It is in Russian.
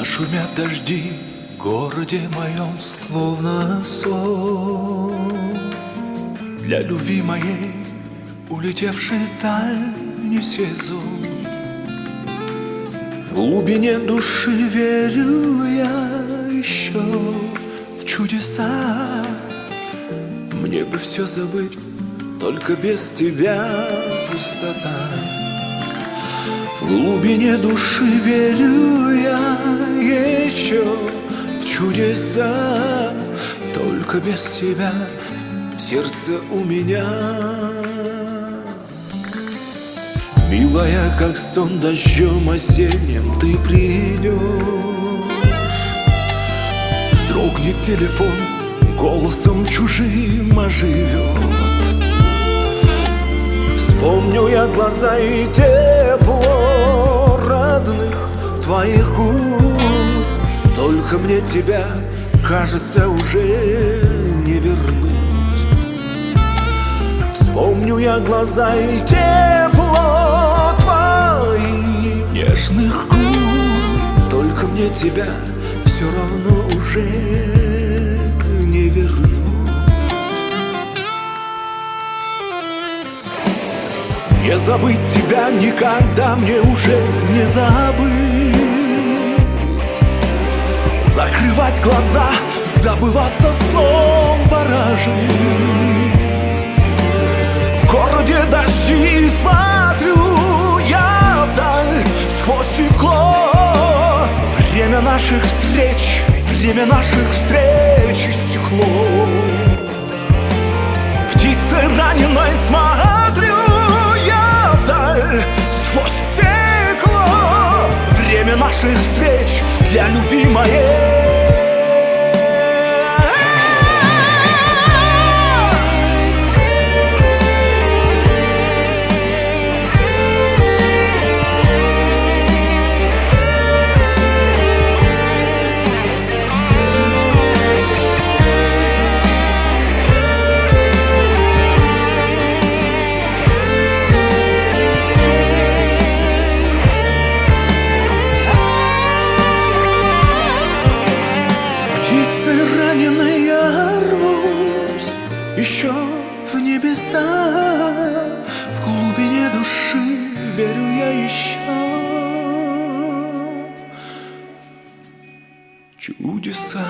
Шумят дожди в городе моем, словно сон. Для любви моей, улетевшей даль, не сезон. В глубине души верю я еще в чудеса. Мне бы все забыть, только без тебя пустота. В глубине души верю я еще в чудеса, только без тебя в сердце у меня. Милая, как сон дождем осенним ты придешь. Вздрогнет телефон, голосом чужим оживет. Вспомню я глаза и тепло родных твоих губ. Только мне тебя, кажется, уже не вернуть. Вспомню я глаза и тепло твоих нежных губ. Только мне тебя все равно уже не вернуть. Не забыть тебя никогда мне уже не забыть. Закрывать глаза, забываться сном пора жить. В городе дожди смотрю я вдаль сквозь стекло. Время наших встреч истекло. Птицы раненой смотрю я вдаль сквозь стекло. Время наших встреч для любви моей. Раненый я рвусь еще в небеса. В глубине души верю я еще чудеса.